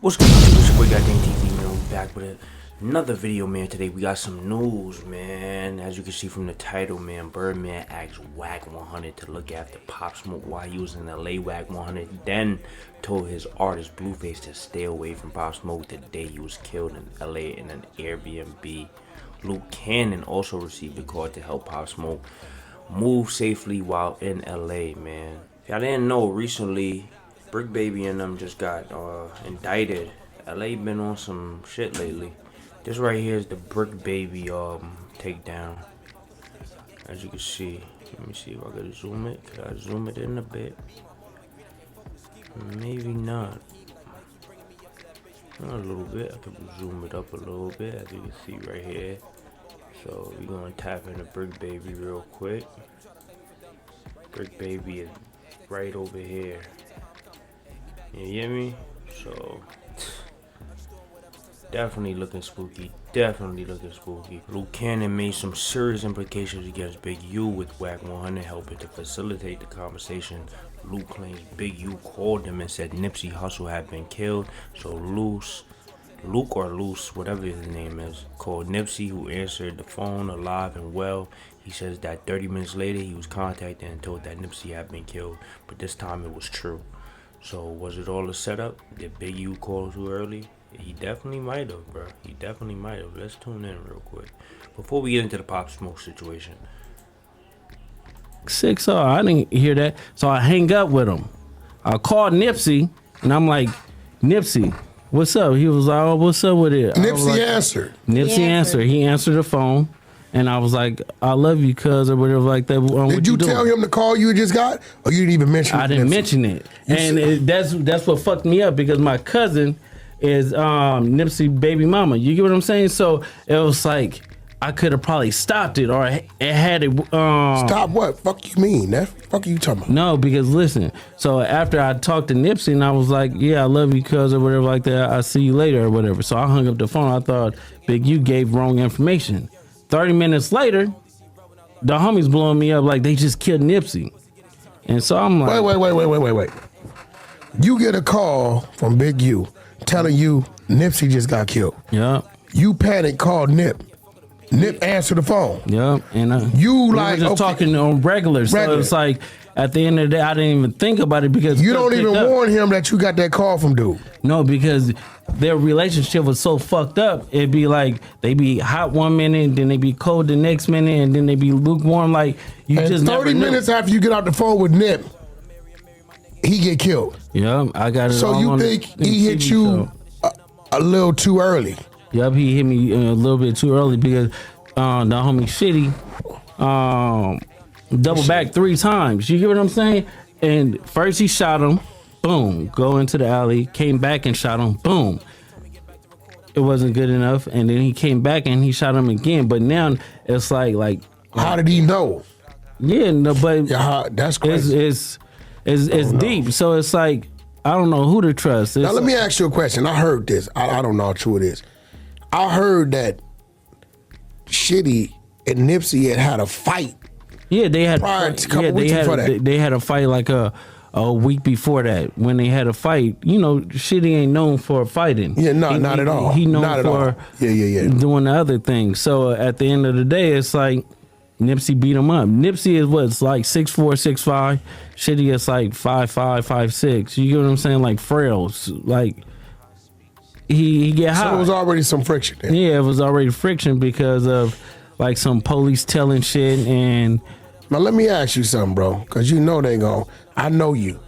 What's going on? It's your boy Goddamn TV, man. We back with another video, man. Today we got some news, man. As you can see from the title, man, Birdman asked Wack 100 to look after Pop Smoke while he was in LA. Wack 100 then told his artist Blueface to stay away from Pop Smoke the day he was killed in LA in an Airbnb. Luke Cannon also received a call to help Pop Smoke move safely while in LA, man. If y'all didn't know, recently Bricc Baby and them just got indicted. LA been on some shit lately. This right here is the Bricc Baby takedown. As you can see, let me see if I can zoom it. Could I zoom it in a bit? Maybe not. Not a little bit. I could zoom it up a little bit, as you can see right here. So we're gonna tap into Bricc Baby real quick. Bricc Baby is right over here. You hear me? So definitely looking spooky. Definitely looking spooky. Luke Cannon made some serious implications against Big U with Wack 100 helping to facilitate the conversation. Luke claims Big U called him and said Nipsey Hussle had been killed. So Luke or Luce, whatever his name is, called Nipsey, who answered the phone alive and well. He says that 30 minutes later he was contacted and told that Nipsey had been killed, but this time it was true. So was it all a setup? Did Big U call too early? He definitely might have, bro. He definitely might have. Let's tune in real quick before we get into the Pop Smoke situation. 6-0. I didn't hear that, so I hang up with him. I called Nipsey, and I'm like, Nipsey, what's up? He was like, oh, what's up with it? Nipsey answered. Nipsey answered. He answered the phone, and I was like, I love you, cuz, or whatever like that. Did you tell him the call you just got, or you didn't even mention it? I didn't mention it, and that's what fucked me up, because my cousin is Nipsey baby mama. You get what I'm saying? So it was like I could have probably stopped it, or it had it. Stop what? Fuck you mean? That fuck you talking about? No, because listen. So after I talked to Nipsey, and I was like, yeah, I love you, cuz, or whatever like that. I'll see you later, or whatever. So I hung up the phone. I thought Big U gave wrong information. 30 minutes later, the homies blowing me up like they just killed Nipsey. And so I'm like, Wait. You get a call from Big U telling you Nipsey just got killed. yeah. You panic, called Nip. Nip answered the phone. Yeah, and You we like were just talking on regular, so it's like at the end of the day, I didn't even think about it because you don't even warn him that you got that call from dude. No, because their relationship was so fucked up. It'd be like they be hot one minute, then they be cold the next minute, and then they be lukewarm. Like you And just 30 never minutes knew. after you get out the phone with Nip, he get killed. Yeah, I got it. So all you on think the he hit TV you show. a little too early? Yep, he hit me a little bit too early because the homie Shitty double back 3 times. You hear what I'm saying? And first he shot him, boom, go into the alley, came back and shot him, boom. It wasn't good enough, and then he came back and he shot him again. But now it's like How did he know? yeah, no, but Yeah, that's crazy. it's deep. So it's like I don't know who to trust. Now let me ask you a question. I heard this. I don't know how true it is. I heard that Shitty and Nipsey had a fight. Yeah, they had Prior to a couple weeks before that. They had a fight like a week before that. When they had a fight, you know, Shitty ain't known for fighting. Yeah, no, not at all. He known Not at for all. Yeah. doing the other things. So at the end of the day, it's like Nipsey beat him up. Nipsey is what's like 6'4", 6'5". Shitty is like 5'5", 5'6". You get what I'm saying? Like frails. Like he get high. So it was already some friction there. Yeah, it was already friction because of like some police telling shit. And Now let me ask you something, bro, because you know they gon'. I know you.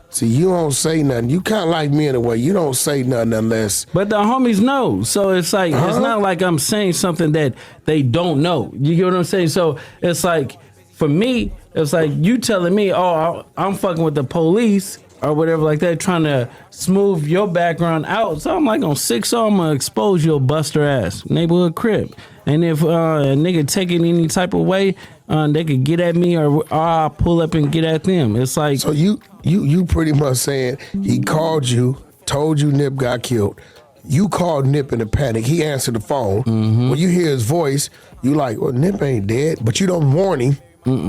See, you don't say nothing. You kind of like me in a way. You don't say nothing unless. but the homies know, so it's like it's not like I'm saying something that they don't know. You get what I'm saying? So it's like for me, it's like you telling me, oh, I'm fucking with the police or whatever like that, trying to smooth your background out. So I'm like on 6-0, I'm gonna expose your buster ass neighborhood crib. And if a nigga take it any type of way, they could get at me or I'll pull up and get at them. It's like So you pretty much saying he called you, told you Nip got killed. You called Nip in a panic. He answered the phone. When you hear his voice, you like, well, Nip ain't dead, but you don't warn him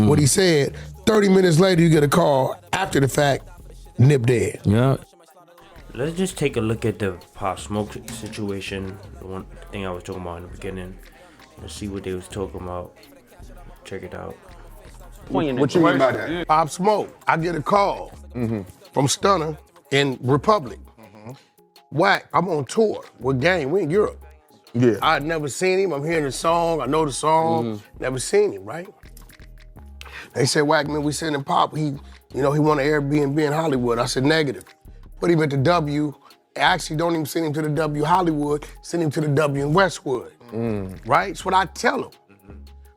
what he said. 30 minutes later, you get a call after the fact, Nip dead. yeah. let's just take a look at the Pop Smoke situation. The one thing I was talking about in the beginning. Let's see what they was talking about. Check it out. What you mean by that? Pop Smoke. I get a call from Stunner in Republic. Whack, I'm on tour with Game. We in Europe. Yeah. I'd never seen him. I'm hearing the song. I know the song. Never seen him, right? They said, Whack, man, we sending Pop. He want an Airbnb in Hollywood. I said, negative. Put him at the W. Actually, don't even send him to the W Hollywood. Send him to the W in Westwood. Right? That's what I tell him.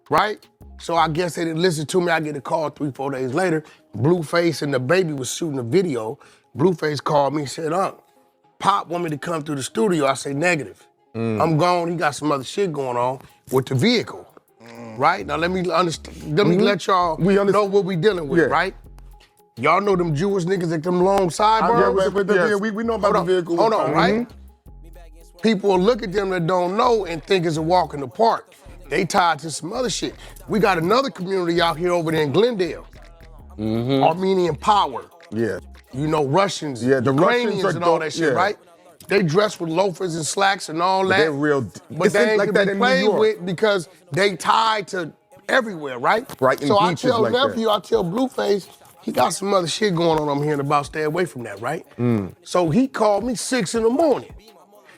Right? So I guess they didn't listen to me. I get a call 3-4 days later. Blueface and the baby was shooting a video. Blueface called me and said, Pop want me to come through the studio. I say, negative. I'm gone. He got some other shit going on with the vehicle. Right? Now let me understand. Let me let y'all know what we dealing with, right? Y'all know them Jewish niggas at them long sideburns? We know about the vehicle. Hold on, right? People will look at them that don't know and think it's a walk in the park. They tied to some other shit. We got another community out here over there in Glendale. Armenian power. Yeah. You know, Russians, the Ukrainians Russians and all that shit, right? They dress with loafers and slacks and all that. They're real. But they ain't like that in New played York. with because they tied to everywhere, right? Right, in so I beaches tell like nephew, that. I tell Blueface, he got some other shit going on. I'm hearing about. Stay away from that, right? So he called me 6 in the morning.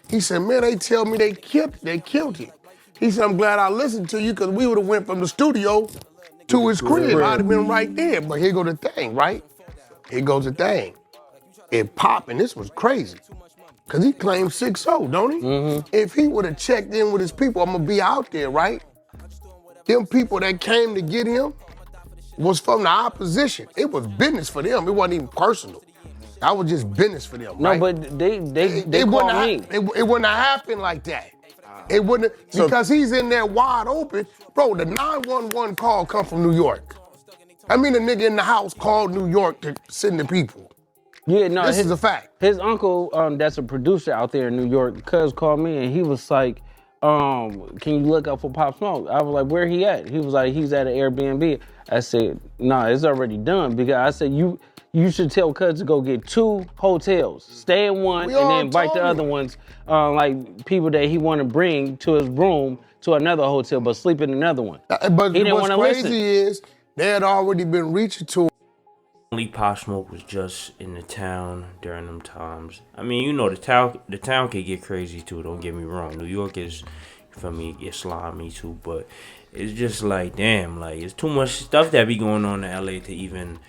He said, man, they tell me they killed him. He said, I'm glad I listened to you because we would have went from the studio to his crib. I'd have been right there. But here go the thing, right? Here goes the thing. It popped, and this was crazy. Because he claimed 6-0, don't he? If he would have checked in with his people, I'm going to be out there, right? Them people that came to get him was from the opposition. It was business for them. It wasn't even personal. That was just business for them, right? No, but they called me. It wouldn't have happened like that. It wouldn't have, because he's in there wide open. Bro, the 911 call come from New York. I mean, the nigga in the house called New York to send the people. Yeah, no, This is a fact. His uncle, that's a producer out there in New York, cuz called me and he was like, can you look up for Pop Smoke? I was like, where he at? He was like, he's at an Airbnb. I said, nah, it's already done. Because I said, you should tell cuz to go get 2 hotels. Stay in one and then invite the other ones, like people that he want to bring to his room to another hotel, but sleep in another one. But he didn't what's want to crazy listen. is they had already been reaching to him. Only Pop Smoke was just in the town during them times. I mean, you know, the town can get crazy too, don't get me wrong. New York is, for me, Islami too, but it's just like, damn, like, it's too much stuff that be going on in LA to even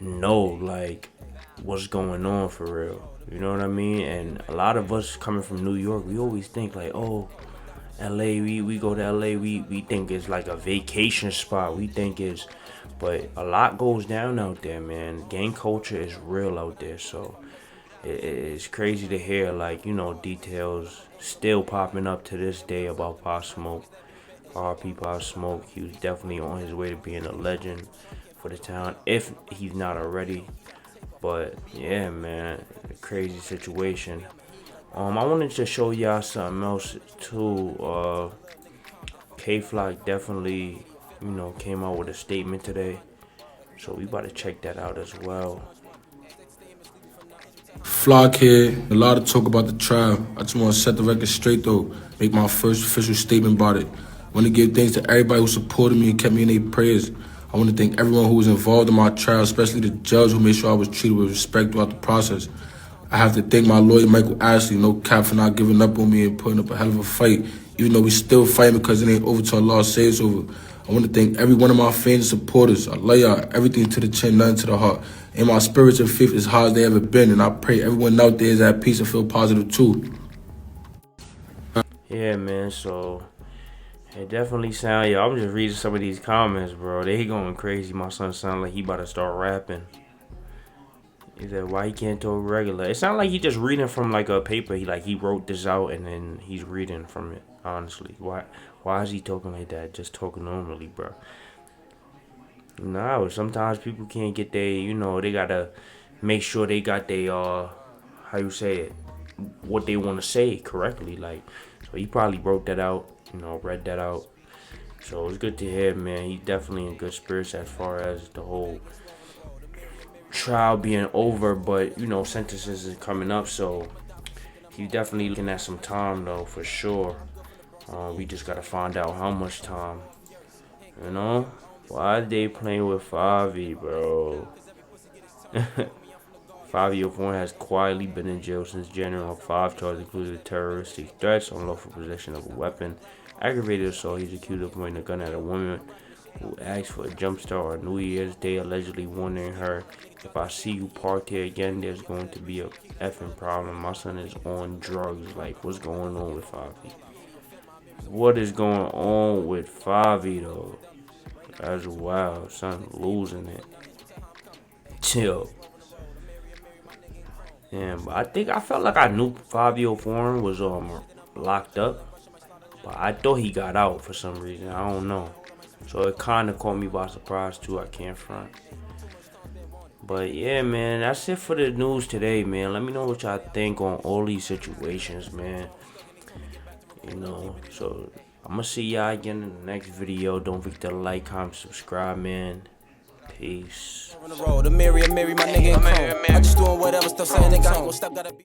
know, like, what's going on for real. You know what I mean? And a lot of us coming from New York, we always think like, oh, LA, we go to LA, we think it's like a vacation spot. We think it's, but a lot goes down out there, man. Gang culture is real out there, so it's crazy to hear, like, you know, details still popping up to this day about Pop Smoke. R.P. Pop Smoke, he was definitely on his way to being a legend for the town, if he's not already. But yeah, man, crazy situation. I wanted to show y'all something else too. K-Flock definitely, you know, came out with a statement today, so we about to check that out as well. Flock here, a lot of talk about the trial. I just want to set the record straight though, make my first official statement about it. I want to give thanks to everybody who supported me and kept me in their prayers. I want to thank everyone who was involved in my trial, especially the judge who made sure I was treated with respect throughout the process. I have to thank my lawyer, Michael Ashley, no cap, for not giving up on me and putting up a hell of a fight, even though we still fighting because it ain't over till Allah says it's over. I want to thank every one of my fans and supporters. I love y'all, everything to the chin, nothing to the heart. And my spirits and faith is high as they ever been, and I pray everyone out there is at peace and feel positive too. Yeah, man, so it definitely sound, yo, I'm just reading some of these comments, bro. They going crazy. My son sound like he about to start rapping. He said, why he can't talk regular? It sounds like he just reading from like a paper. He wrote this out and then he's reading from it, honestly. Why is he talking like that? Just talking normally, bro. No, sometimes people can't get their, you know, they gotta make sure they got their, how you say it, what they want to say correctly. Like, so he probably wrote that out, you know, read that out. So it's good to hear, man. He's definitely in good spirits as far as the whole trial being over, but you know, sentences is coming up, so he's definitely looking at some time though, for sure. We just gotta find out how much time. You know? Why are they playing with Fivio, bro? Fivio Foreign has quietly been in jail since January on 5 charges, including terroristic threats, unlawful possession of a weapon, aggravated assault. He's accused of pointing a gun at a woman who asked for a jump start on New Year's Day, allegedly warning her, "If I see you parked here again, there's going to be a effing problem. My son is on drugs." Like, what's going on with Fivio? What is going on with Fivio, though? That's wild. Son losing it. Chill. Yeah, but I felt like I knew Fivio Foreign was locked up, but I thought he got out for some reason. I don't know. So it kind of caught me by surprise too. I can't front. But yeah, man, that's it for the news today, man. Let me know what y'all think on all these situations, man. You know, so I'm gonna see y'all again in the next video. Don't forget to like, comment, subscribe, man. Peace. On the road, the Mary, my nigga, I'm just doing whatever, still saying nigga, I ain't gonna stop, gotta be.